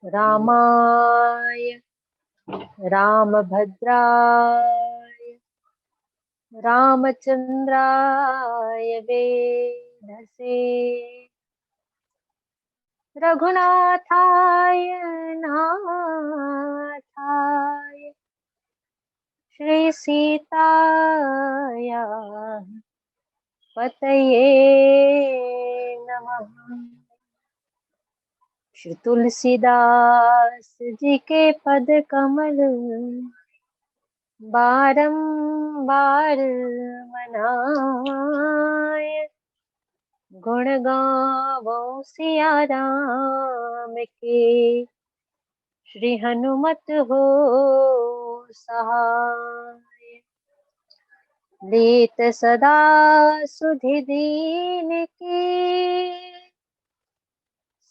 रामाय रामभद्राय रामचंद्राय वेधसे रघुनाथाय नाथाय श्रीसीताया पतये नमः। श्री तुलसीदास जी के पद कमल बारंबार मनाए, गुण गावो सिया राम के, श्री हनुमत हो सहाय। लेत सदा सुधि दीन की,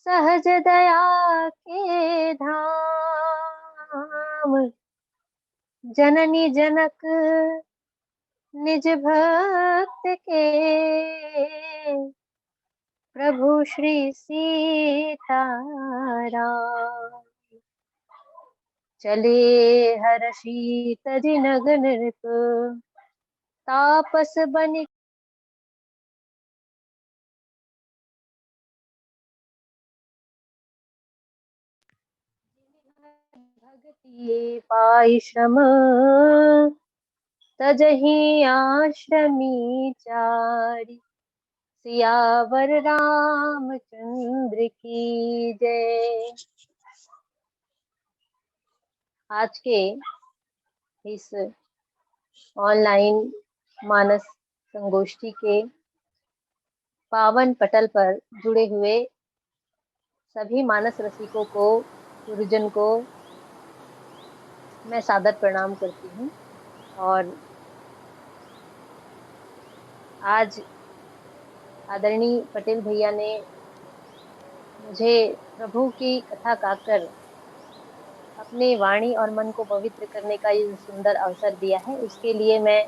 सहज दया के धाम, जननी जनक निज भक्त के, प्रभु श्री सीताराम। चले हर्षि तज नगन नृप, तापस बनि भगति पाई श्रम, तजहि आश्रमी चारि, सियावर रामचंद्र की जय। आज के इस ऑनलाइन मानस संगोष्ठी के पावन पटल पर जुड़े हुए सभी मानस रसिकों को, गुरुजन को मैं सादर प्रणाम करती हूँ। और आज आदरणीय पटेल भैया ने मुझे प्रभु की कथा गाकर अपने वाणी और मन को पवित्र करने का ये सुंदर अवसर दिया है, उसके लिए मैं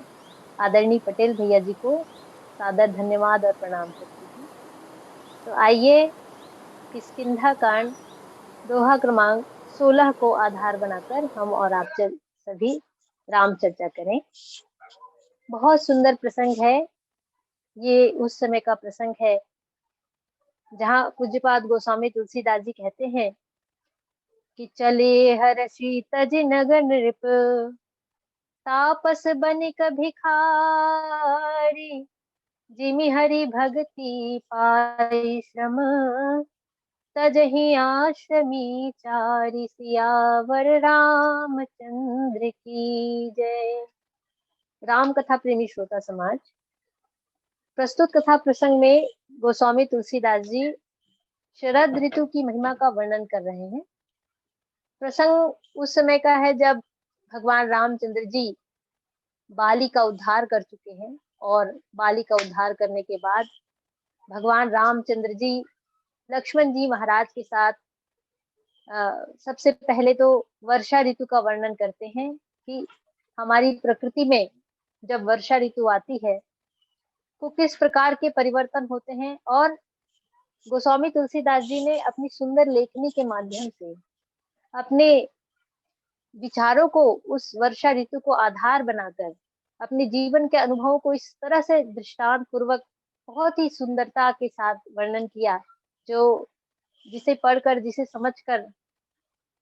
आदरणीय पटेल भैया जी को सादर धन्यवाद और प्रणाम करती हूँ। तो आइए किष्किंधा कांड दोहा क्रमांक 16 को आधार बनाकर हम और आप सभी राम चर्चा करें। बहुत सुंदर प्रसंग है ये। उस समय का प्रसंग है जहाँ पूज्यपाद गोस्वामी तुलसीदास जी कहते हैं कि चले हर्षि तज नगन नृप, तापस बनिक भिखारी, जिमि हरि भगति पाई श्रम, तजहि आश्रमी चारि, सियावर रामचंद्र की जय। राम कथा प्रेमी श्रोता समाज, प्रस्तुत कथा प्रसंग में गोस्वामी तुलसीदास जी शरद ऋतु की महिमा का वर्णन कर रहे हैं। प्रसंग उस समय का है जब भगवान रामचंद्र जी बाली का उद्धार कर चुके हैं, और बाली का उद्धार करने के बाद भगवान रामचंद्र जी लक्ष्मण जी महाराज के साथ सबसे पहले तो वर्षा ऋतु का वर्णन करते हैं कि हमारी प्रकृति में जब वर्षा ऋतु आती है तो किस प्रकार के परिवर्तन होते हैं। और गोस्वामी तुलसीदास जी ने अपनी सुंदर लेखनी के माध्यम से अपने विचारों को उस वर्षा ऋतु को आधार बनाकर अपने जीवन के अनुभवों को इस तरह से दृष्टांत पूर्वक बहुत ही सुंदरता के साथ वर्णन किया, जो जिसे पढ़कर, जिसे समझकर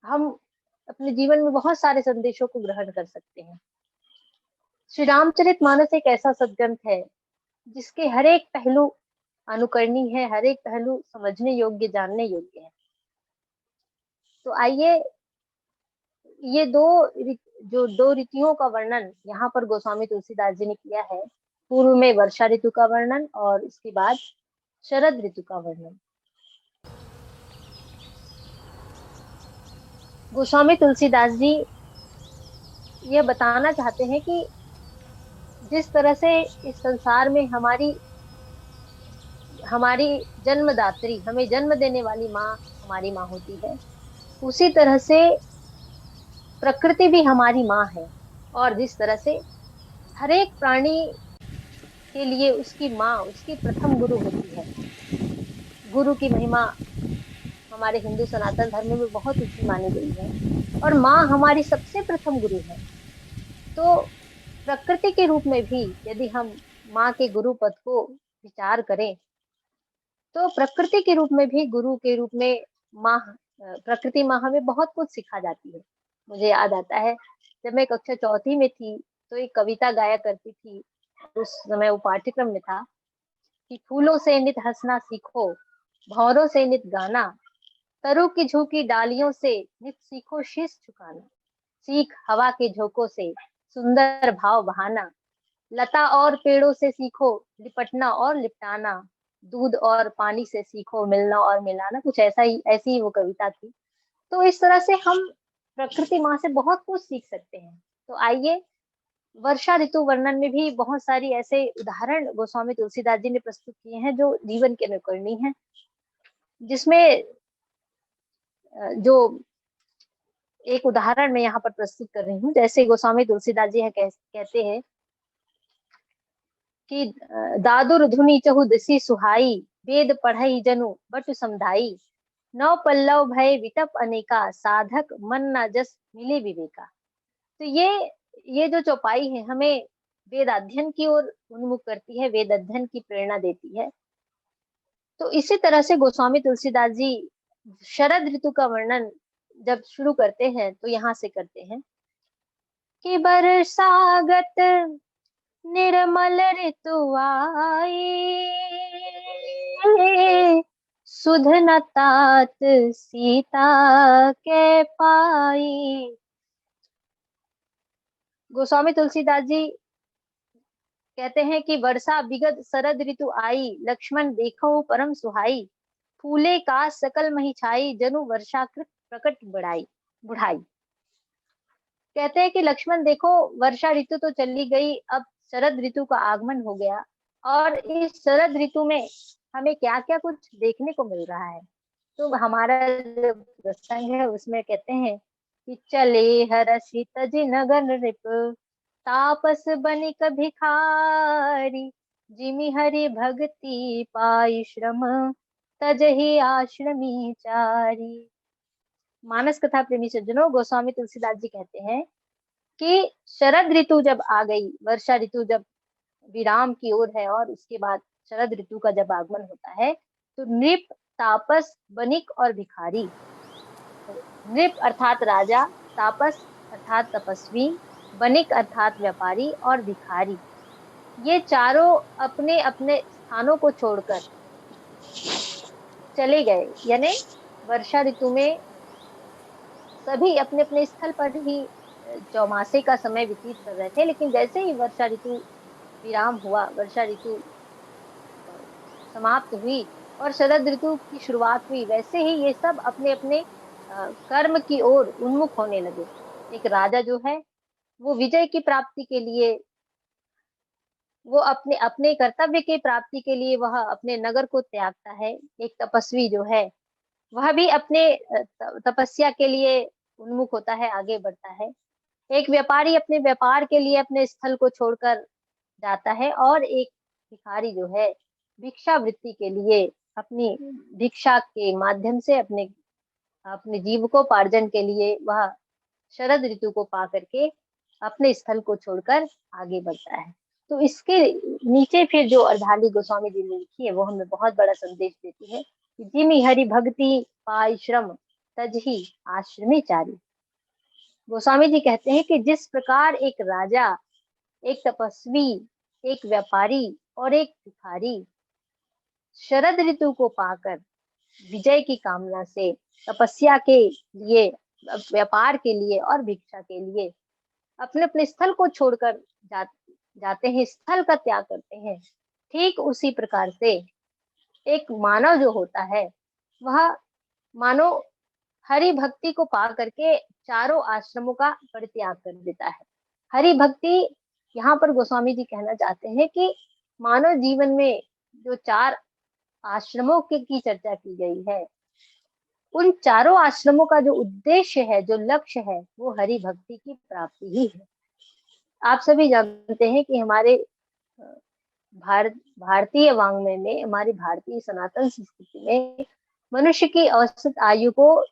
हम अपने जीवन में बहुत सारे संदेशों को ग्रहण कर सकते हैं। श्री रामचरितमानस एक ऐसा सदग्रंथ है जिसके हर एक पहलू अनुकरणीय है, हर एक पहलू समझने योग्य, जानने योग्य है। तो आइए, ये जो दो ऋतुओं का वर्णन यहाँ पर गोस्वामी तुलसीदास जी ने किया है, पूर्व में वर्षा ऋतु का वर्णन और इसके बाद शरद ऋतु का वर्णन। गोस्वामी तुलसीदास जी ये बताना चाहते हैं कि जिस तरह से इस संसार में हमारी हमारी जन्मदात्री, हमें जन्म देने वाली माँ हमारी माँ होती है, उसी तरह से प्रकृति भी हमारी माँ है। और जिस तरह से हर एक प्राणी के लिए उसकी माँ उसकी प्रथम गुरु होती है। गुरु की महिमा हमारे हिंदू सनातन धर्म में बहुत ऊंची मानी गई है, और माँ हमारी सबसे प्रथम गुरु है। तो प्रकृति के रूप में भी यदि हम माँ के गुरु पद को विचार करें, तो प्रकृति के रूप में भी गुरु के रूप में माँ, प्रकृति माँ हमें बहुत कुछ सिखा जाती है। मुझे याद आता है, जब मैं कक्षा चौथी में थी तो एक कविता गाया करती थी। उस समय वो पाठ्यक्रम में था कि फूलों से नित हंसना सीखो, भंवरों से नित गाना, तरु की झुकी डालियों से नित सीखो शीश झुकाना, सीख हवा के झोंकों से सुंदर भाव बहाना, लता और पेड़ों से सीखो लिपटना और लिपटाना, दूध और पानी से सीखो मिलना और मिलाना। कुछ ऐसी ही वो कविता थी। तो इस तरह से हम प्रकृति माँ से बहुत कुछ सीख सकते हैं। तो आइए, वर्षा ऋतु वर्णन में भी बहुत सारी ऐसे उदाहरण गोस्वामी तुलसीदास जी ने प्रस्तुत किए हैं जो जीवन के अनुकरणीय हैं, जिसमें जो एक उदाहरण मैं यहाँ पर प्रस्तुत कर रही हूँ। जैसे गोस्वामी तुलसीदास जी कहते हैं कि दादुर धुनि चहु दिसि सुहाई, वेद पढ़ई जनु बटु समझाई, नौ पल्लव भय विटप अनेका, साधक मन न जस मिले विवेका। तो ये जो चौपाई है हमें वेद अध्ययन की ओर उन्मुख करती है, वेद अध्ययन की प्रेरणा देती है। तो इसी तरह से गोस्वामी तुलसीदास जी शरद ऋतु का वर्णन जब शुरू करते हैं तो यहाँ से करते हैं कि बरसागत निर्मल ऋतु आई, सुध न तात सीता के पाई। गोस्वामी तुलसीदास जी कहते हैं कि वर्षा विगत शरद ऋतु आई, लक्ष्मण देखो परम सुहाई, फूले का सकल मही छाई, जनु वर्षाकृत प्रकट बुढ़ाई। कहते हैं कि लक्ष्मण देखो, वर्षा ऋतु तो चली गई, अब शरद ऋतु का आगमन हो गया, और इस शरद ऋतु में हमें क्या क्या कुछ देखने को मिल रहा है। तो हमारा जो प्रसंग है उसमें कहते हैं कि चले हर्षि तज नगर रिप, तापस बनिक भिखारी, जिमि हरि भक्ति पाई श्रम, तजहि आश्रमी चारी। मानस कथा प्रेमी सज्जनों, गोस्वामी तुलसीदास जी कहते हैं कि शरद ऋतु जब आ गई, वर्षा ऋतु जब विराम की ओर है और उसके बाद शरद ऋतु का जब आगमन होता है, तो नृप, तापस, बनिक और भिखारी, नृप अर्थात राजा, तापस अर्थात तपस्वी, बनिक अर्थात व्यापारी और भिखारी, ये चारों अपने अपने स्थानों को छोड़कर चले गए। यानी वर्षा ऋतु में सभी अपने अपने स्थल पर ही चौमासे का समय व्यतीत कर रहे थे, लेकिन जैसे ही वर्षा ऋतु विराम हुआ, वर्षा ऋतु समाप्त हुई और शरद ऋतु की शुरुआत हुई, वैसे ही ये सब अपने अपने कर्म की ओर उन्मुख होने लगे। एक राजा जो है वो विजय की प्राप्ति के लिए, वो अपने अपने कर्तव्य की प्राप्ति के लिए वह अपने नगर को त्यागता है। एक तपस्वी जो है वह भी अपने तपस्या के लिए उन्मुख होता है, आगे बढ़ता है। एक व्यापारी अपने व्यापार के लिए अपने स्थल को छोड़कर जाता है, और एक भिखारी जो है भिक्षा वृत्ति के लिए अपनी भिक्षा के माध्यम से अपने अपने जीविकोपार्जन के लिए वह शरद ऋतु को पा करके अपने स्थल को छोड़कर आगे बढ़ता है। तो इसके नीचे फिर जो अर्धाली गोस्वामी जी ने लिखी है वो हमें बहुत बड़ा संदेश देती है कि जिमि हरि भक्ति पाई श्रम तजहि आश्रमे चारी। गोस्वामी जी कहते हैं कि जिस प्रकार एक राजा, एक तपस्वी, एक व्यापारी और एक भिखारी शरद ऋतु को पाकर विजय की कामना से तपस्या के लिए, व्यापार के लिए और भिक्षा के लिए अपने अपने स्थल को छोड़कर जाते हैं, स्थल का त्याग करते हैं, ठीक उसी प्रकार से एक मानव जो होता है वह मानो हरि भक्ति को पा करके चारों आश्रमों का परित्याग कर देता है। हरि भक्ति, यहाँ पर गोस्वामी जी कहना चाहते हैं कि मानव जीवन में जो चार आश्रमों की चर्चा की गई है, उन चारों आश्रमों का जो उद्देश्य है, जो लक्ष्य है, वो हरि भक्ति की प्राप्ति ही है। आप सभी जानते हैं कि हमारे भारतीय वाङ्मय में, हमारी भारतीय सनातन संस्कृति में मनुष्य की औसत आयु को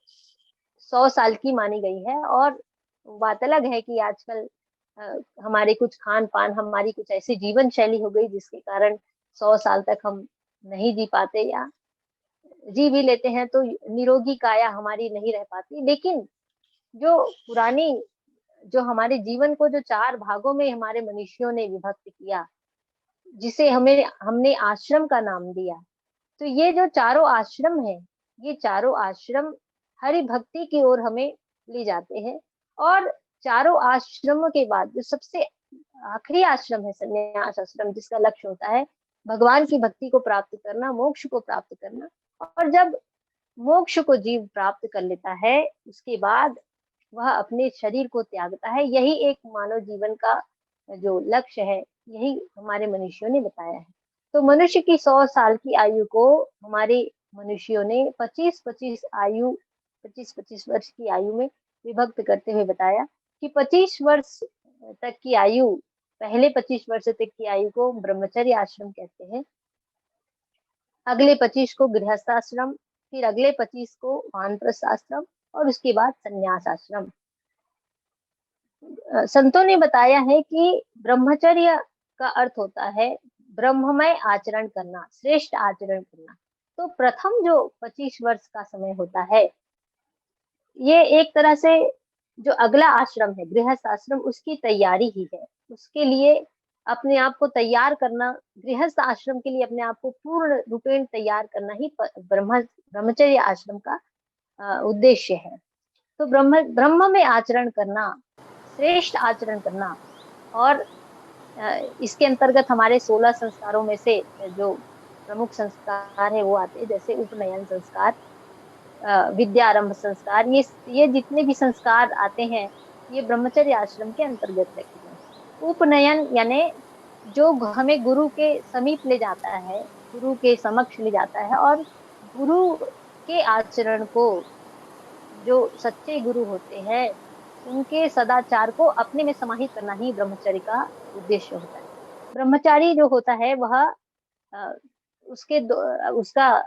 100 साल की मानी गई है। और बात अलग है कि आजकल हमारे कुछ खान पान, हमारी कुछ ऐसी जीवन शैली हो गई जिसके कारण 100 साल तक हम नहीं जी पाते, या जी भी लेते हैं तो निरोगी काया हमारी नहीं रह पाती। लेकिन जो पुरानी, जो हमारे जीवन को जो चार भागों में हमारे मनुष्यों ने विभक्त किया, जिसे हमने आश्रम का नाम दिया, तो ये जो चारों आश्रम है, ये चारों आश्रम हरि भक्ति की ओर हमें ले जाते हैं। और चारों आश्रमों के बाद जो सबसे आखिरी आश्रम है संन्यास आश्रम, जिसका लक्ष्य होता है भगवान की भक्ति को प्राप्त करना, मोक्ष को प्राप्त करना। और जब मोक्ष को जीव प्राप्त कर लेता है, उसके बाद वह अपने शरीर को त्यागता है। यही एक मानव जीवन का जो लक्ष्य है, यही हमारे मनुष्यों ने बताया है। तो मनुष्य की 100 साल की आयु को हमारे मनुष्यों ने 25-25 वर्ष की आयु में विभक्त करते हुए बताया कि 25 वर्ष तक की आयु, पहले 25 वर्ष तक की आयु को ब्रह्मचर्य आश्रम कहते हैं, अगले 25 को गृहस्थ आश्रम, फिर अगले 25 को वानप्रस्थ आश्रम और उसके बाद संन्यास आश्रम। संतों ने बताया है कि ब्रह्मचर्य का अर्थ होता है ब्रह्ममय आचरण करना, श्रेष्ठ आचरण करना। तो प्रथम जो 25 वर्ष का समय होता है, ये एक तरह से जो अगला आश्रम है गृहस्थ आश्रम, उसकी तैयारी ही है। उसके लिए अपने आप को तैयार करना, गृहस्थ आश्रम के लिए अपने आप को पूर्ण रूपेण तैयार करना ही ब्रह्मचर्य आश्रम का उद्देश्य है। तो ब्रह्म में आचरण करना, श्रेष्ठ आचरण करना, और इसके अंतर्गत हमारे 16 संस्कारों में से जो प्रमुख संस्कार है वो आते हैं, जैसे उपनयन संस्कार, विद्यारंभ संस्कार। ये जितने भी संस्कार आते हैं, ये ब्रह्मचर्य आश्रम के अंतर्गत रखे हैं। उपनयन यानी जो हमें गुरु के समीप ले जाता है, गुरु के समक्ष ले जाता है, और गुरु के आचरण को, जो सच्चे गुरु होते हैं उनके सदाचार को अपने में समाहित करना ही ब्रह्मचर्य का उद्देश्य होता है। ब्रह्मचारी जो होता है वह उसका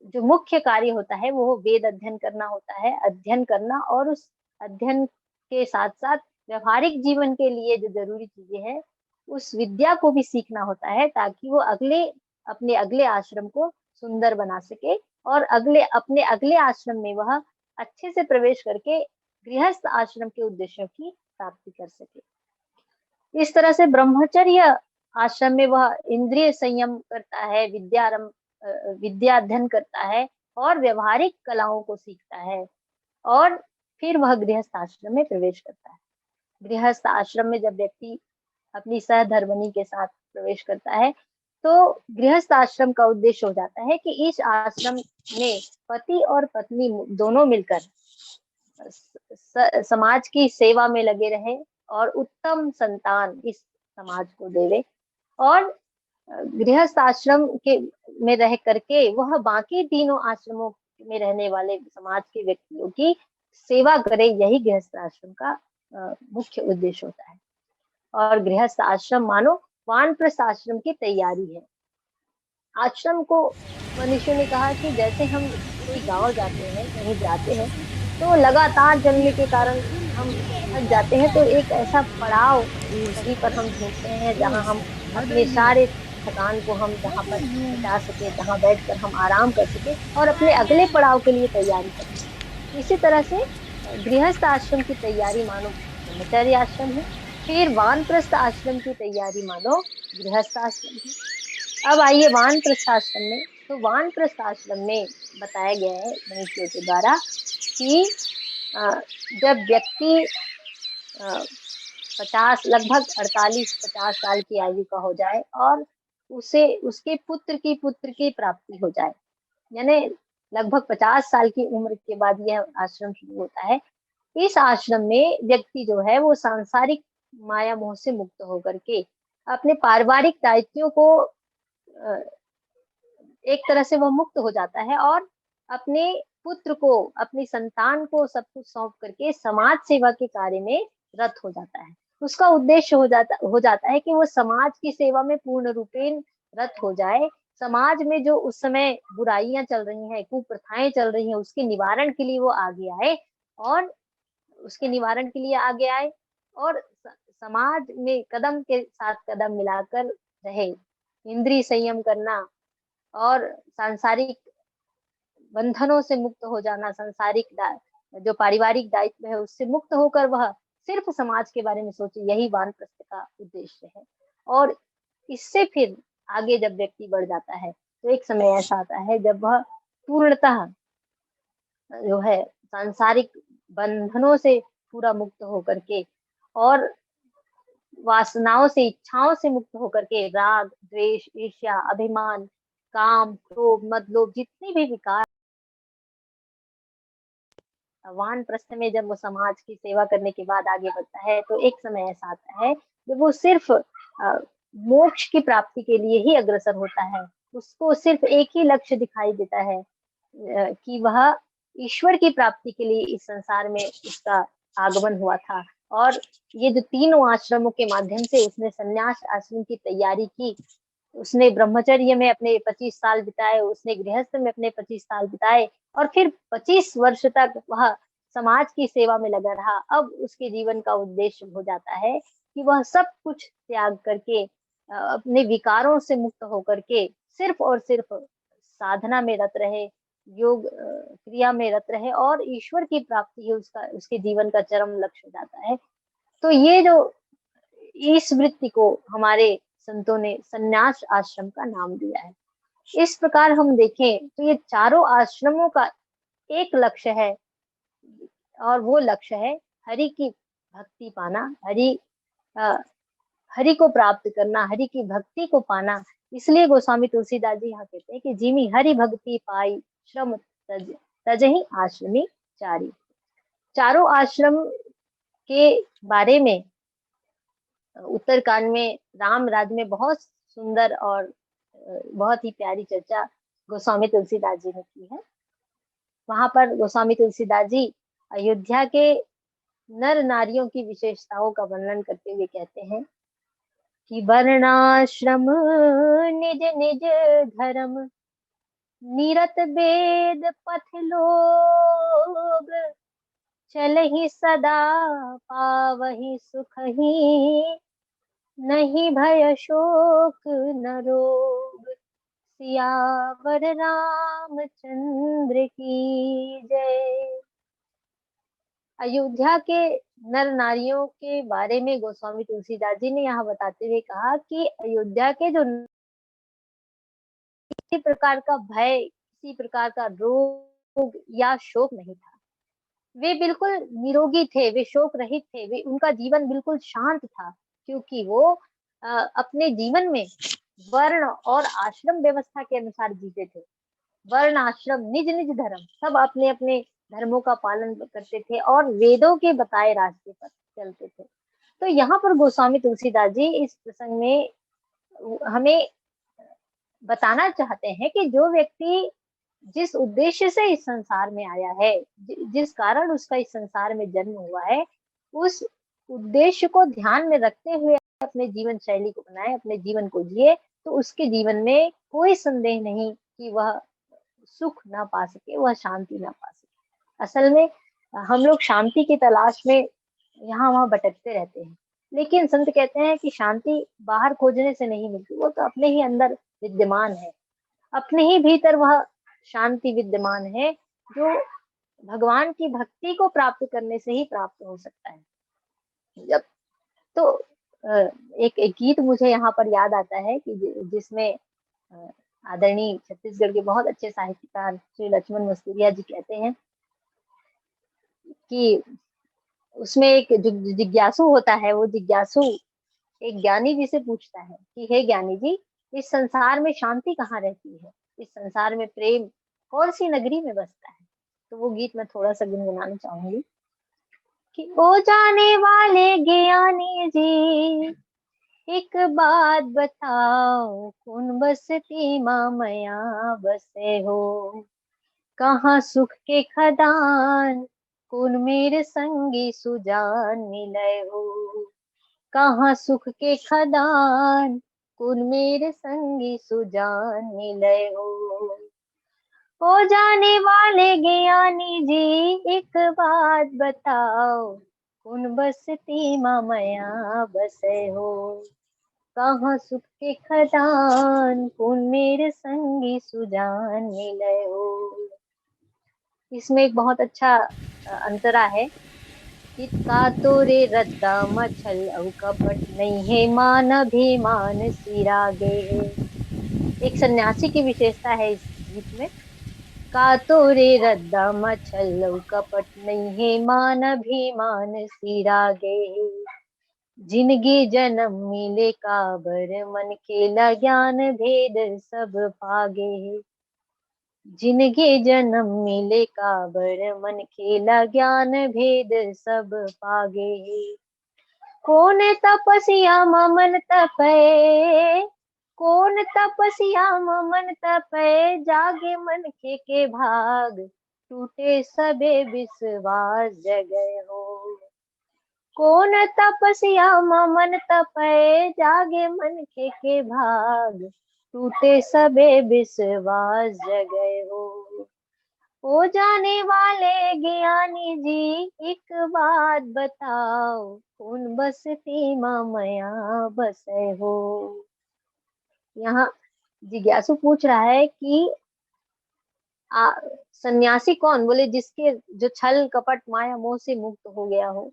जो मुख्य कार्य होता है वो वेद अध्ययन करना होता है, अध्ययन करना, और उस अध्ययन के साथ साथ व्यवहारिक जीवन के लिए जो जरूरी चीजें हैं उस विद्या को भी सीखना होता है, ताकि वो अपने अगले आश्रम को सुंदर बना सके और अपने अगले आश्रम में वह अच्छे से प्रवेश करके गृहस्थ आश्रम के उद्देश्यों की प्राप्ति कर सके। इस तरह से ब्रह्मचर्य आश्रम में वह इंद्रिय संयम करता है, विद्या अध्ययन करता है और व्यवहारिक कलाओं को सीखता है, और फिर वह गृहस्थ आश्रम में प्रवेश करता है। गृहस्थ आश्रम में जब व्यक्ति अपनी सहधर्मिणी के साथ प्रवेश करता है, तो गृहस्थ आश्रम का उद्देश्य हो जाता है कि इस आश्रम में पति और पत्नी दोनों मिलकर समाज की सेवा में लगे रहे और उत्तम संतान इस समाज को देवे, और गृहस्थ आश्रम के में रह करके वह बाकी तीनों आश्रमों में रहने वाले समाज के व्यक्तियों की सेवा करे। यही गृहस्थ आश्रम का मुख्य उद्देश्य होता है। और गृहस्थ आश्रम मानो वानप्रस्थ आश्रम की तैयारी है। आश्रम को मनुष्य ने कहा कि जैसे हम कोई गांव जाते हैं, कहीं जाते हैं, तो लगातार चलने के कारण हम थक जाते हैं तो एक ऐसा पड़ाव कहीं पर हम ढूंढते हैं जहां हम अपने सारे थकान को हम जहां पर मिटा सके, जहां बैठकर हम आराम कर सके और अपने अगले पड़ाव के लिए तैयारी कर सके। इसी तरह से गृहस्थ आश्रम की तैयारी मानो ब्रह्मचर्य आश्रम है, फिर वानप्रस्थ आश्रम की तैयारी मानो गृहस्थ आश्रम है। अब आइए वानप्रस्थ आश्रम में। तो वानप्रस्थ आश्रम में बताया गया है मनुष्यों के द्वारा कि अ, जब व्यक्ति लगभग 48-50 साल की आयु का हो जाए और उसे उसके पुत्र की प्राप्ति हो जाए, यानी लगभग 50 साल की उम्र के बाद यह आश्रम शुरू होता है। इस आश्रम में व्यक्ति जो है वो सांसारिक माया मोह से मुक्त होकर के अपने पारिवारिक दायित्वों को अ, एक तरह से वह मुक्त हो जाता है और अपने पुत्र को, अपनी संतान को सब कुछ सौंप करके समाज सेवा के कार्य में रत हो जाता है। उसका उद्देश्य हो जाता है कि वो समाज की सेवा में पूर्ण रूपेण रत हो जाए। समाज में जो उस समय बुराइयां चल रही हैं, कुप्रथाएं चल रही हैं, उसके निवारण के लिए वो आगे आए और उसके निवारण के लिए आगे आए और समाज में कदम के साथ कदम मिलाकर रहे। इंद्रिय संयम करना और सांसारिक बंधनों से मुक्त हो जाना, जो पारिवारिक दायित्व है उससे मुक्त होकर वह सिर्फ समाज के बारे में सोचे, यही वानप्रस्थ का उद्देश्य है। और इससे फिर आगे जब व्यक्ति बढ़ जाता है तो एक समय ऐसा आता है जब वह पूर्णतः जो है सांसारिक बंधनों से पूरा मुक्त होकर के और वासनाओं से, इच्छाओं से मुक्त होकर के राग, द्वेष, ईर्ष्या, अभिमान, काम, क्रोध, मद, लोभ जितनी भी विकार, वानप्रस्थ में जब वो समाज की सेवा करने के बाद आगे बढ़ता है तो एक समय ऐसा आता है जब वो सिर्फ मोक्ष की प्राप्ति के लिए ही अग्रसर होता है। उसको सिर्फ एक ही लक्ष्य दिखाई देता है कि वह ईश्वर की प्राप्ति के लिए इस संसार में उसका आगमन हुआ था। और ये जो तीनों आश्रमों के माध्यम से उसने संन्यास आश्रम की तैयारी की, उसने ब्रह्मचर्य में अपने 25 साल बिताए, उसने गृहस्थ में अपने 25 साल बिताए और फिर 25 वर्ष तक वह समाज की सेवा में लगा रहा। अब उसके जीवन का उद्देश्य हो जाता है कि वह सब कुछ त्याग करके अपने विकारों से मुक्त होकर के सिर्फ और सिर्फ साधना में रत रहे, योग क्रिया में रत रहे और ईश्वर की प्राप्ति है उसका, उसके जीवन का चरम लक्ष्य हो जाता है। तो ये जो इस वृत्ति को हमारे संतों ने संन्यास आश्रम का नाम दिया है। इस प्रकार हम देखें तो ये चारों आश्रमों का एक लक्ष्य है और वो लक्ष्य है हरि की भक्ति पाना, अ, हरि को प्राप्त करना, हरि की भक्ति को पाना। इसलिए गोस्वामी तुलसीदास जी यहाँ कहते हैं कि जिमी हरि भक्ति पाई श्रम तज तजहि आश्रमी चारी। चारों आश्रम के बारे में उत्तरकांड में राम राज्य में बहुत सुंदर और बहुत ही प्यारी चर्चा गोस्वामी तुलसीदास जी ने की है। वहां पर गोस्वामी तुलसीदास जी अयोध्या के नर नारियों की विशेषताओं का वर्णन करते हुए कहते हैं कि वर्णाश्रम निज निज धर्म, निरत वेद पथ लोग, चलहि सदा पावहि सुख ही, नहीं भय शोक न रोग, सियावर रामचंद्र की जय। अयोध्या के नर नारियों के बारे में गोस्वामी तुलसीदास जी ने यहाँ बताते हुए कहा कि अयोध्या के जो किसी प्रकार का भय, किसी प्रकार का रोग या शोक नहीं था। वे बिल्कुल निरोगी थे, वे शोक रहित थे, वे उनका जीवन बिल्कुल शांत था क्योंकि वो अपने जीवन में वर्ण और आश्रम व्यवस्था के अनुसार जीते थे। वर्ण आश्रम निज निज धर्म, सब अपने अपने धर्मों का पालन करते थे और वेदों के बताए रास्ते पर चलते थे। तो यहाँ पर गोस्वामी तुलसीदास जी इस प्रसंग में हमें बताना चाहते हैं कि जो व्यक्ति जिस उद्देश्य से इस संसार में आया है, जिस कारण उसका इस संसार में जन्म हुआ है, उस उद्देश्य को ध्यान में रखते हुए अपने जीवन शैली को बनाए, अपने जीवन को जिए, तो उसके जीवन में कोई संदेह नहीं कि वह सुख ना पा सके, वह शांति ना पा सके। असल में हम लोग शांति की तलाश में यहाँ वहाँ भटकते रहते हैं। लेकिन संत कहते हैं कि शांति बाहर खोजने से नहीं मिलती, वो तो अपने ही अंदर विद्यमान है, अपने ही भीतर वह शांति विद्यमान है, जो भगवान की भक्ति को प्राप्त करने से ही प्राप्त हो सकता है। जब तो एक गीत मुझे यहाँ पर याद आता है कि जिसमें आदरणीय छत्तीसगढ़ के बहुत अच्छे साहित्यकार श्री लक्ष्मण मस्तूरिया जी कहते हैं कि उसमें एक जिज्ञासु होता है, वो जिज्ञासु एक ज्ञानी जी से पूछता है कि हे ज्ञानी जी, इस संसार में शांति कहाँ रहती है, इस संसार में प्रेम कौन सी नगरी में बसता है। तो वो गीत मैं थोड़ा सा गुनगुनाना चाहूंगी कि ओ जाने वाले ज्ञानी जी, एक बात बताओ, कौन बसती मामया बसे हो, कहाँ सुख के खदान, कौन मेरे संगी सुजान मिले हो, कहाँ सुख के खदान, कौन मेरे संगी सुजान मिले हो जाने वाले ज्ञानी जी, एक बात बताओ, कौन बसती मामया बसे हो, कहाँ सुख के खदान, कौन मेरे संगी सुजान मिले हो। इसमें एक बहुत अच्छा अंतरा है कि का तोरे रद्दा मछल औ कपट नहीं है, मान अभिमान सिरागे है। एक सन्यासी की विशेषता है इस गीत में, का तोरे रद्दा मछल औ कपट नहीं है, मान अभिमान सिरागे है। जिनगी जन्म मिले काबर, मन खेला ज्ञान भेद सब पागे है। जिनगी जन्म मिले काबर, मन खेला ज्ञान भेद सब पागे है। कौन तपस्या ममन तपे, कौन तपस्या ममन तपे, जागे मन के भाग, टूटे सबे विश्वास जगै हो। कौन तपस्या ममन तपे, जागे मन के भाग, टूटे सबे विश्वास जगै हो जाने वाले ज्ञानी जी, एक बात बताओ, कौन बसती मामया बसे हो। यहाँ जिज्ञासु पूछ रहा है कि सन्यासी कौन, बोले जिसके जो छल कपट माया मोह से मुक्त हो गया हो।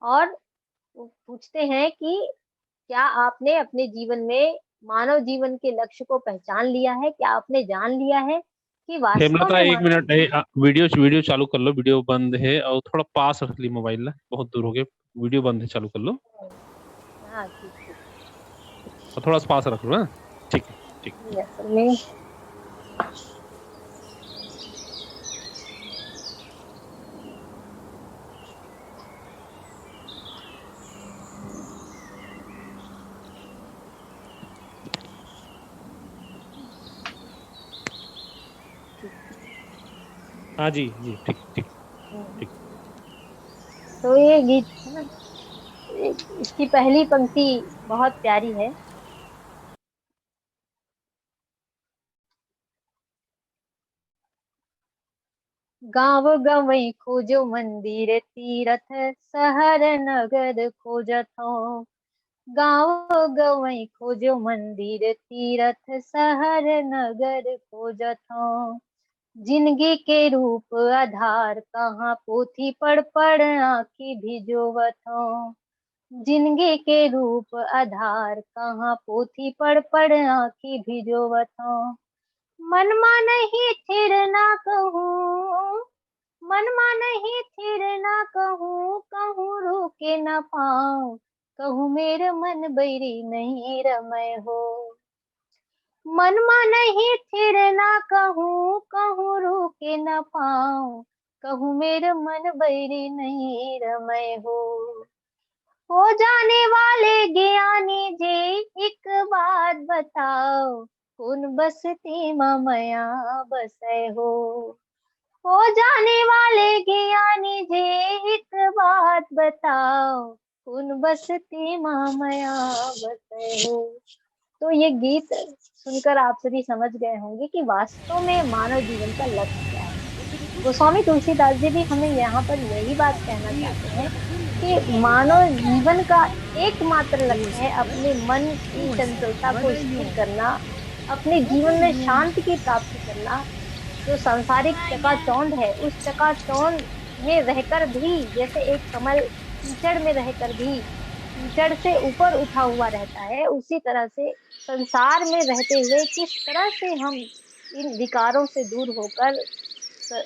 और वो पूछते हैं कि क्या आपने अपने जीवन में मानव जीवन के लक्ष्य को पहचान लिया है, क्या आपने जान लिया है कि वास्तव हेमलता में एक मिनट, वीडियो वीडियो चालू कर लो, वीडियो बंद है और थोड़ा पास रख ली मोबाइल ना, बहुत दूर हो गए, वीडियो बंद है, चालू कर लो हाँ ठीक ठीक। और थोड़ा सा पास रख लो ना। ठीक है, ठीक। असल में हाँ जी जी, ठीक ठीक ठीक। तो ये गीत है ना, इसकी पहली पंक्ति बहुत प्यारी है। गाँव गवई खोजो मंदिर तीरथ, शहर नगर खोजत हो। गाँव गवई खोजो मंदिर तीरथ, शहर नगर खोजत हो। जिंदगी के रूप आधार, कहाँ पोथी पढ़ पढ़ आँखी भिजोवत हो। जिंदगी के रूप आधार, कहाँ पोथी पढ़ पढ़ आँखी भिजोवत हो। मनमा नहीं थिर ना कहूँ, मनमा नहीं थिर ना कहूँ, कहूँ रोके न पाऊँ, कहूँ मेरे मन बैरी नहीं रमय हो। मनमा नहीं थिर ना कहूँ, कहूँ रोके न पाऊँ, कहूँ मेरे मन बैरी नहीं रमय हो जाने वाले ज्ञानी जी, एक बात बताओ, कौन बसती मामया बसे हो जाने वाले ज्ञानी जी, एक बात बताओ, कौन बसती मामया बसे हो। तो ये गीत सुनकर आप सभी समझ गए होंगे कि वास्तव में मानव जीवन का लक्ष्य क्या है। गोस्वामी तुलसीदास जी भी हमें यहाँ पर यही बात कहना चाहते हैं कि मानव जीवन का एकमात्र लक्ष्य है अपने मन की चंचलता को स्थिर करना, अपने जीवन में शांति की प्राप्ति करना। जो सांसारिक चकाचौंध है, उस चकाचौंध में रहकर भी, जैसे एक कमल कीचड़ में रहकर भी कीचड़ से ऊपर उठा हुआ रहता है, उसी तरह से संसार में रहते हुए किस तरह से हम इन विकारों से दूर होकर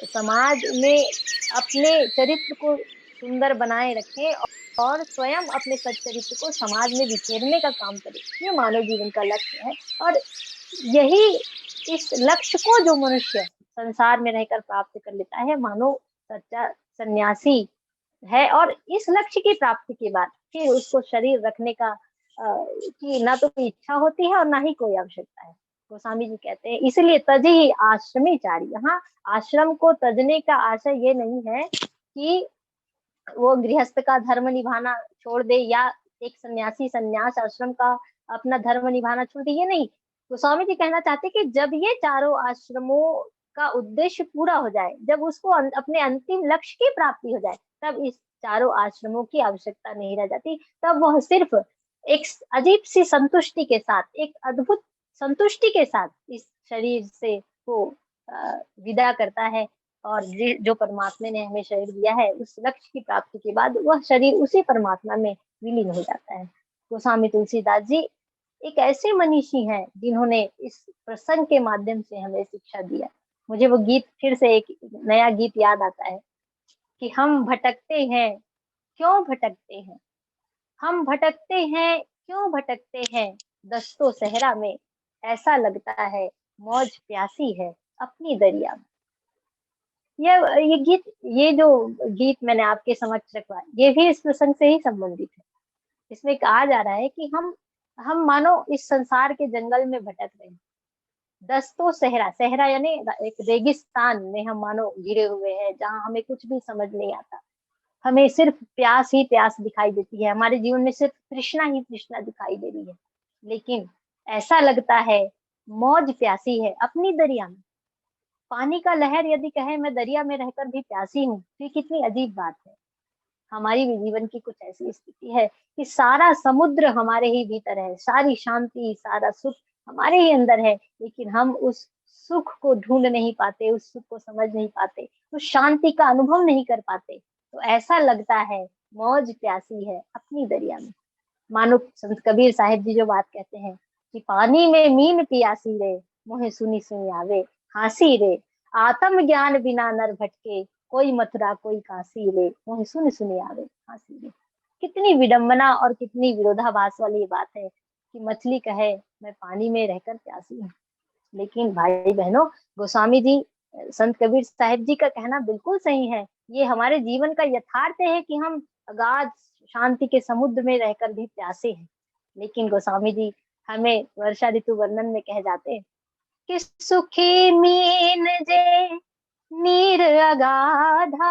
समाज में अपने चरित्र को सुंदर बनाए रखें और स्वयं अपने सच्चरित्र को समाज में बिखेरने का काम करें, ये मानव जीवन का लक्ष्य है। और यही, इस लक्ष्य को जो मनुष्य संसार में रहकर प्राप्त कर लेता है, मानो सच्चा सन्यासी है। और इस लक्ष्य की प्राप्ति के बाद फिर उसको शरीर रखने का की ना तो कोई इच्छा होती है और ना ही कोई आवश्यकता है। गोस्वामी जी कहते हैं, इसलिए तजी ही आश्रमीचारी। यहाँ आश्रम को तजने का आशय ये नहीं है कि वो गृहस्थ का धर्म निभाना छोड़ दे, या एक सन्यासी सन्यास आश्रम का अपना धर्म निभाना छोड़ दे, ये नहीं। गोस्वामी जी कहना चाहते कि जब ये चारों आश्रमों का उद्देश्य पूरा हो जाए, जब उसको अपने अंतिम लक्ष्य की प्राप्ति हो जाए, तब इस चारों आश्रमों की आवश्यकता नहीं रह जाती। तब वह सिर्फ एक अजीब सी संतुष्टि के साथ, एक अद्भुत संतुष्टि के साथ इस शरीर से वो विदा करता है। और जो परमात्मा ने हमें शरीर दिया है, उस लक्ष्य की प्राप्ति के बाद वह शरीर उसी परमात्मा में विलीन हो जाता है। गोस्वामी तुलसीदास जी एक ऐसे मनीषी हैं जिन्होंने इस प्रसंग के माध्यम से हमें शिक्षा दिया। मुझे वो गीत, फिर से एक नया गीत याद आता है कि हम भटकते हैं, क्यों भटकते हैं, हम भटकते हैं, क्यों भटकते हैं, दस्तों सहरा में, ऐसा लगता है मौज प्यासी है अपनी दरिया में। ये गीत, ये जो गीत मैंने आपके समक्ष रखवा, ये भी इस प्रसंग से ही संबंधित है। इसमें कहा जा रहा है कि हम मानो इस संसार के जंगल में भटक रहे हैं। दस्तों सहरा, सहरा यानी एक रेगिस्तान में हम मानो घिरे हुए हैं, जहाँ हमें कुछ भी समझ नहीं आता। हमें सिर्फ प्यास ही प्यास दिखाई देती है, हमारे जीवन में सिर्फ तृष्णा ही तृष्णा दिखाई दे रही है। लेकिन ऐसा लगता है मौज प्यासी है अपनी दरिया में। पानी का लहर यदि कहे मैं दरिया में रहकर भी प्यासी हूँ, तो ये कितनी अजीब बात है। हमारी भी जीवन की कुछ ऐसी स्थिति है कि सारा समुद्र हमारे ही भीतर है, सारी शांति सारा सुख हमारे ही अंदर है, लेकिन हम उस सुख को ढूंढ नहीं पाते, उस सुख को समझ नहीं पाते, उस शांति का अनुभव नहीं कर पाते। तो ऐसा लगता है मौज प्यासी है अपनी दरिया में। मानो संत कबीर साहिब जी जो बात कहते हैं कि पानी में मीन पियासी रे, मोहे सुनी सुनी आवे हासी रे, आत्म ज्ञान बिना नर भटके, कोई मथुरा कोई काशी रे, मोहे सुनी सुनी आवे हासी रे। कितनी विडंबना और कितनी विरोधाभास वाली ये बात है कि मछली कहे मैं पानी में रहकर प्यासी हूँ। लेकिन भाई बहनों, गोस्वामी जी, संत कबीर साहिब जी का कहना बिल्कुल सही है। ये हमारे जीवन का यथार्थ है कि हम अगाध शांति के समुद्र में रहकर भी प्यासे हैं। लेकिन गोस्वामी जी हमें वर्षा ऋतु वर्णन में कह जाते हैं कि सुखी मीन जे नीर अगाधा,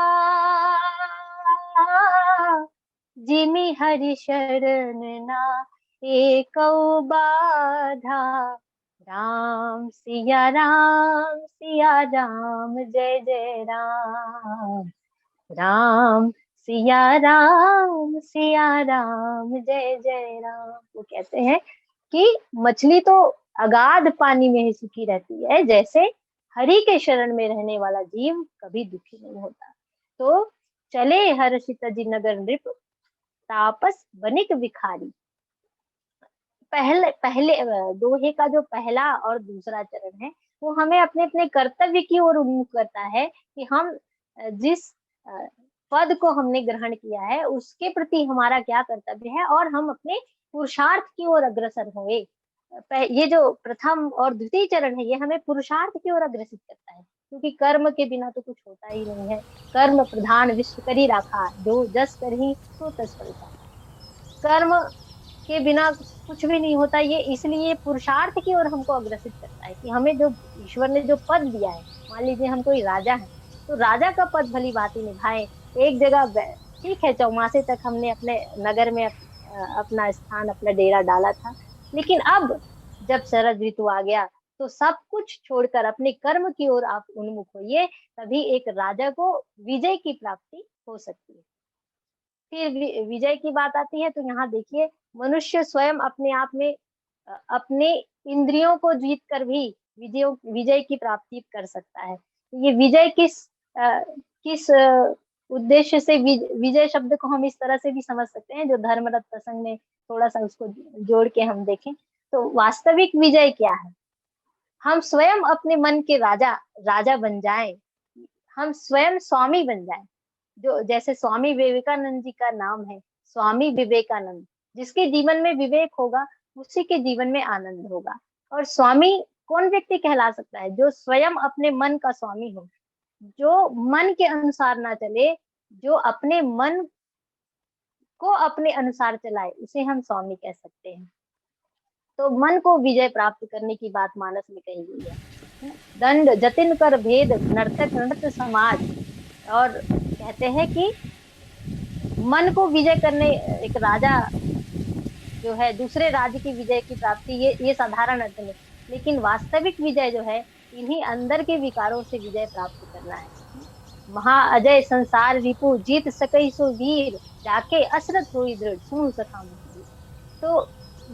जिमि हरि शरण ना एक बाधा, राम सिया राम जय जय राम, राम सिया राम जय जय राम। वो कहते हैं कि मछली तो अगाध पानी में ही सुखी रहती है, जैसे हरि के शरण में रहने वाला जीव कभी दुखी नहीं होता। तो चले हर्षित जी नगर नृप, तापस बनिक विखारी। पहले पहले दोहे का जो पहला और दूसरा चरण है, वो हमें अपने अपने कर्तव्य की ओर उन्मुख करता है कि हम जिस पद को हमने ग्रहण किया है उसके प्रति हमारा क्या कर्तव्य है, और हम अपने पुरुषार्थ की ओर अग्रसर हुए। ये जो प्रथम और द्वितीय चरण है, ये हमें पुरुषार्थ की ओर अग्रसित करता है, क्योंकि कर्म के बिना तो कुछ होता ही नहीं है। कर्म प्रधान विश्व करी राखा, जो जस करही तो तस फल पाखा। कर्म के बिना कुछ भी नहीं होता। ये इसलिए पुरुषार्थ की ओर हमको अग्रसित करता है कि हमें जो ईश्वर ने जो पद दिया है, मान लीजिए हम कोई राजा है, तो राजा का पद भली भांति निभाएं। एक जगह ठीक है, चौमासे तक हमने अपने नगर में अपना स्थान, अपना डेरा डाला था, लेकिन अब जब शरद ऋतु आ गया तो सब कुछ छोड़कर अपने कर्म की ओर आप उन्मुख होइए, तभी एक राजा को विजय की प्राप्ति हो सकती है। फिर विजय की बात आती है, तो यहाँ देखिए मनुष्य स्वयं अपने आप में अपने इंद्रियों को जीत कर भी विजय की प्राप्ति कर सकता है। ये विजय किस उद्देश्य से, विजय शब्द को हम इस तरह से भी समझ सकते हैं, जो धर्मरथ प्रसंग में थोड़ा सा उसको जोड़ के हम देखें तो वास्तविक विजय क्या है? हम स्वयं अपने मन के राजा राजा बन जाएं, हम स्वयं स्वामी बन जाएं। जो जैसे स्वामी विवेकानंद जी का नाम है, स्वामी विवेकानंद, जिसके जीवन में विवेक होगा उसी के जीवन में आनंद होगा। और स्वामी कौन व्यक्ति कहला सकता है? जो स्वयं अपने मन का स्वामी हो, जो मन के अनुसार ना चले, जो अपने मन को अपने अनुसार चलाए, उसे हम स्वामी कह सकते हैं। तो मन को विजय प्राप्त करने की बात मानस में कही गई है। दंड जतिन कर भेद नर्तक नृत्य समाज। और कहते हैं कि मन को विजय करने, एक राजा जो है दूसरे राज्य की विजय की प्राप्ति, ये साधारण अर्थ में, लेकिन वास्तविक विजय जो है इन्हीं अंदर के विकारों से विजय प्राप्त करना है। महा अजय संसार रिपु जीत सकई सो वीर, जाके असरत हुई दृढ़ सुनु सखा महावीर। तो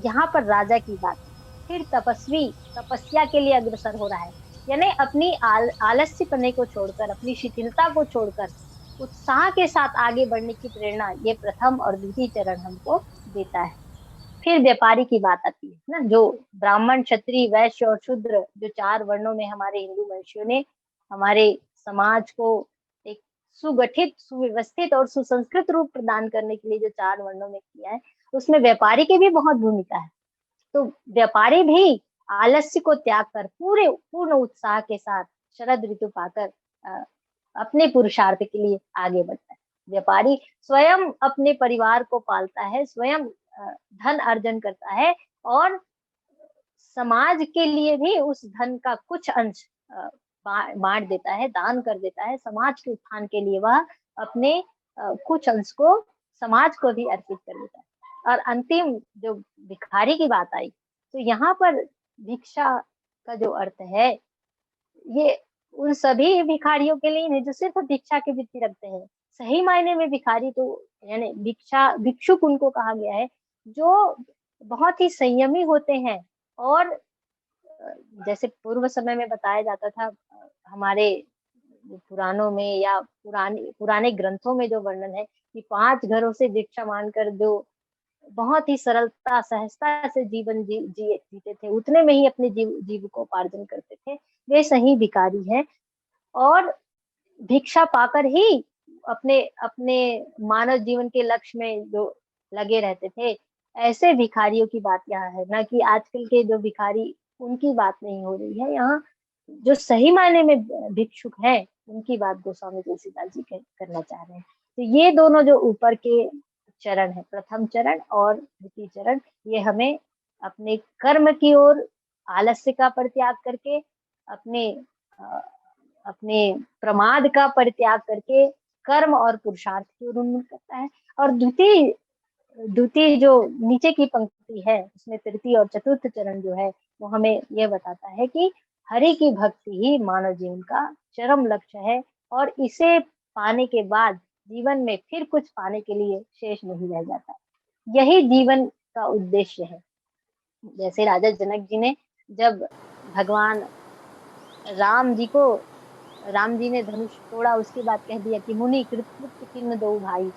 यहाँ पर राजा की बात है। फिर तपस्वी तपस्या के लिए अग्रसर हो रहा है, यानी अपनी आलस्यपने को छोड़कर, अपनी शिथिलता को छोड़कर उत्साह के साथ आगे बढ़ने की प्रेरणा ये प्रथम और द्वितीय चरण हमको देता है। फिर व्यापारी की बात आती है ना, जो ब्राह्मण क्षत्रिय वैश्य और शूद्र, जो 4 वर्णों में हमारे हिंदू मनुष्यों ने हमारे समाज को एक सुगठित, सुव्यवस्थित और सुसंस्कृत रूप प्रदान करने के लिए जो 4 वर्णों में किया है, उसमें व्यापारी की भी बहुत भूमिका है। तो व्यापारी भी आलस्य को त्याग कर पूर्ण उत्साह के साथ शरद ऋतु पाकर अपने पुरुषार्थ के लिए आगे बढ़ता है। व्यापारी स्वयं अपने परिवार को पालता है, स्वयं धन अर्जन करता है और समाज के लिए भी उस धन का कुछ अंश बांट देता है, दान कर देता है। समाज के उत्थान के लिए वह अपने कुछ अंश को समाज को भी अर्पित कर देता है। और अंतिम जो भिखारी की बात आई, तो यहाँ पर भिक्षा का जो अर्थ है, ये उन सभी भिखारियों के लिए नहीं जो सिर्फ भिक्षा की वृत्ति रखते हैं। सही मायने में भिखारी तो यानी भिक्षुक उनको कहा गया है जो बहुत ही संयमी होते हैं। और जैसे पूर्व समय में बताया जाता था, हमारे पुराणों में या पुराने ग्रंथों में जो वर्णन है कि 5 घरों से भिक्षा मांगकर जो बहुत ही सरलता सहजता से जीवन जीते थे, उतने में ही अपने जीविकोपार्जन करते थे, वे सही भिखारी हैं। और भिक्षा पाकर ही अपने अपने मानव जीवन के लक्ष्य में जो लगे रहते थे, ऐसे भिखारियों की बात यहाँ है, ना कि आजकल के जो भिखारी, उनकी बात नहीं हो रही है यहाँ। जो सही मायने में भिक्षुक है, उनकी बात गोस्वामी तुलसीदास जी करना चाह रहे हैं। तो ये दोनों जो ऊपर के चरण है, प्रथम चरण और द्वितीय चरण, ये हमें अपने कर्म की ओर आलस्य का परित्याग करके, अपने अपने प्रमाद का परित्याग करके कर्म और पुरुषार्थ की ओर उन्मुख करता है। और द्वितीय जो नीचे की पंक्ति है, उसमें तृतीय और चतुर्थ चरण जो है, वो हमें यह बताता है कि हरि की भक्ति ही मानव जीवन का चरम लक्ष्य है, और इसे पाने के बाद जीवन में फिर कुछ पाने के लिए शेष नहीं रह जाता। यही जीवन का उद्देश्य है। जैसे राजा जनक जी ने जब भगवान राम जी ने धनुष तोड़ा, उसके बाद कह दिया कि मुनि कृतकृत्य किन्न दो भाई।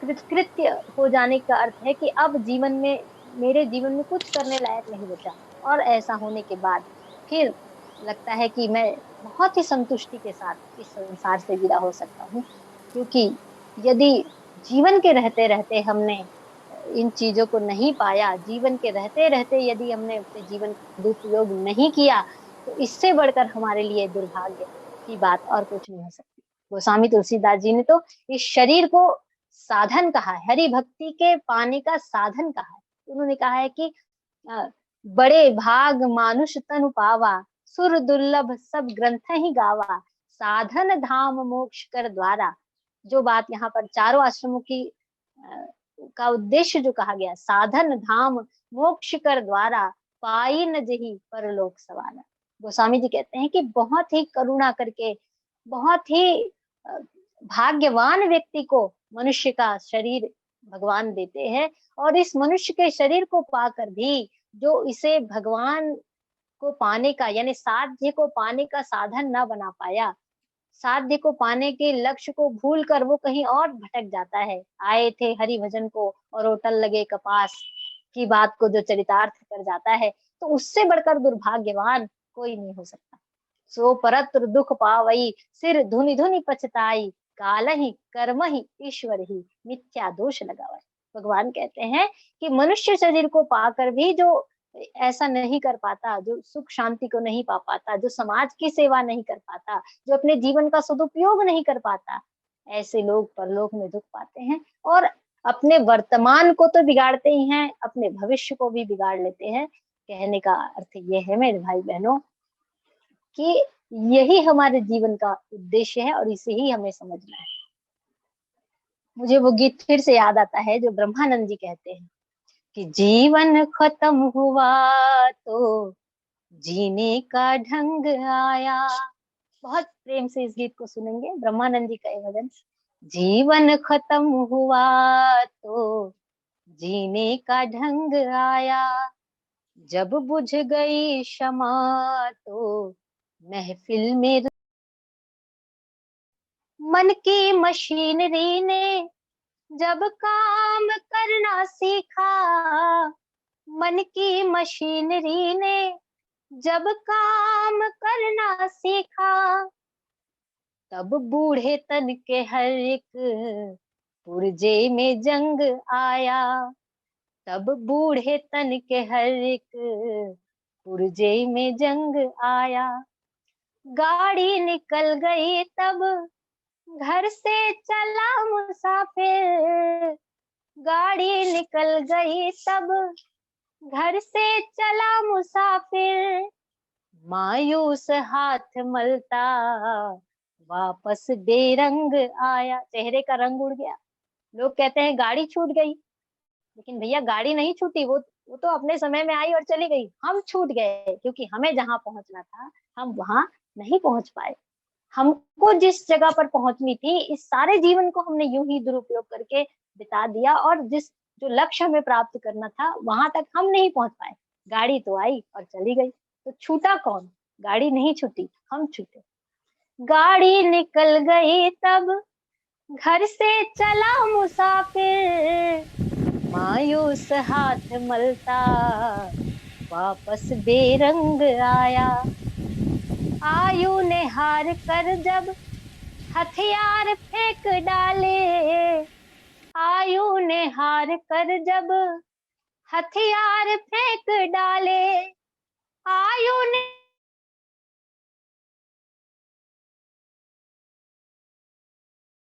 कृतकृत्य हो जाने का अर्थ है कि अब मेरे जीवन में कुछ करने लायक नहीं बचा, और ऐसा होने के बाद फिर लगता है कि मैं बहुत ही संतुष्टि के साथ इस संसार से विदा हो सकता हूँ। क्योंकि यदि जीवन के रहते रहते हमने इन चीजों को नहीं पाया, जीवन के रहते रहते यदि हमने अपने जीवन का दुरुपयोग नहीं किया, तो इससे बढ़कर हमारे लिए दुर्भाग्य की बात और कुछ नहीं हो सकती। गोस्वामी तुलसीदास जी ने तो इस शरीर को साधन कहा है, हरि भक्ति के पाने का साधन कहा है। उन्होंने कहा है कि बड़े भाग मानुष तनु पावा, सुर दुर्लभ सब ग्रंथ ही गावा, साधन धाम मोक्ष कर द्वारा। जो बात यहाँ पर चारों आश्रमों की का उद्देश्य जो कहा गया, साधन धाम मोक्ष कर द्वारा, पाई न जही परलोक सवाला। गोस्वामी जी कहते हैं कि बहुत ही करुणा करके, बहुत ही भाग्यवान व्यक्ति को मनुष्य का शरीर भगवान देते हैं। और इस मनुष्य के शरीर को पाकर भी जो इसे भगवान को पाने का यानी साध्य को पाने का साधन ना बना पाया, साध्य को पाने के लक्ष्य को भूल कर वो कहीं और भटक जाता है। आए थे हरि भजन को और होटल लगे कपास की बात को जो चरितार्थ कर जाता है, तो उससे बढ़कर दुर्भाग्यवान कोई नहीं हो सकता। सो परत्र दुख पावई, सिर धुनि धुनि पछताई, काल ही कर्म ही ईश्वर ही, मिथ्या दोष लगावई। भगवान कहते हैं कि मनुष्य शरीर को पाकर भी जो ऐसा नहीं कर पाता, जो सुख शांति को नहीं पा पाता, जो समाज की सेवा नहीं कर पाता, जो अपने जीवन का सदुपयोग नहीं कर पाता, ऐसे लोग परलोक में दुख पाते हैं। और अपने वर्तमान को तो बिगाड़ते ही हैं, अपने भविष्य को भी बिगाड़ लेते हैं। कहने का अर्थ ये है मेरे भाई बहनों कि यही हमारे जीवन का उद्देश्य है और इसे ही हमें समझना है। मुझे वो गीत फिर से याद आता है जो ब्रह्मानंद जी कहते हैं कि जीवन खत्म हुआ तो जीने का ढंग आया। बहुत प्रेम से इस गीत को सुनेंगे, ब्रह्मानंद जी का ये भजन। जीवन खत्म हुआ तो जीने का ढंग आया, जब बुझ गई शमा तो महफिल में मन की मशीनरी ने जब काम करना सीखा, मन की मशीनरी ने जब काम करना सीखा, तब बूढ़े तन के हर एक पुर्जे में जंग आया, तब बूढ़े तन के हर एक पुर्जे में जंग आया। गाड़ी निकल गई तब घर से चला मुसाफिर, गाड़ी निकल गई तब घर से चला मुसाफिर, मायूस हाथ मलता वापस बेरंग आया। चेहरे का रंग उड़ गया। लोग कहते हैं गाड़ी छूट गई, लेकिन भैया गाड़ी नहीं छूटी, वो तो अपने समय में आई और चली गई। हम छूट गए क्योंकि हमें जहां पहुंचना था हम वहां नहीं पहुंच पाए। हमको जिस जगह पर पहुंचनी थी, इस सारे जीवन को हमने यूं ही दुरुपयोग करके बिता दिया और जिस जो लक्ष्य हमें प्राप्त करना था वहां तक हम नहीं पहुंच पाए। गाड़ी तो आई और चली गई, तो छूटा कौन? गाड़ी नहीं छूटी, हम छूटे। गाड़ी निकल गई तब घर से चला मुसाफिर, मायूस हाथ मलता वापस बेरंग आया। आयु ने हार कर जब हथियार फेंक डाले, आयु ने हार कर जब हथियार फेंक डाले, आयु ने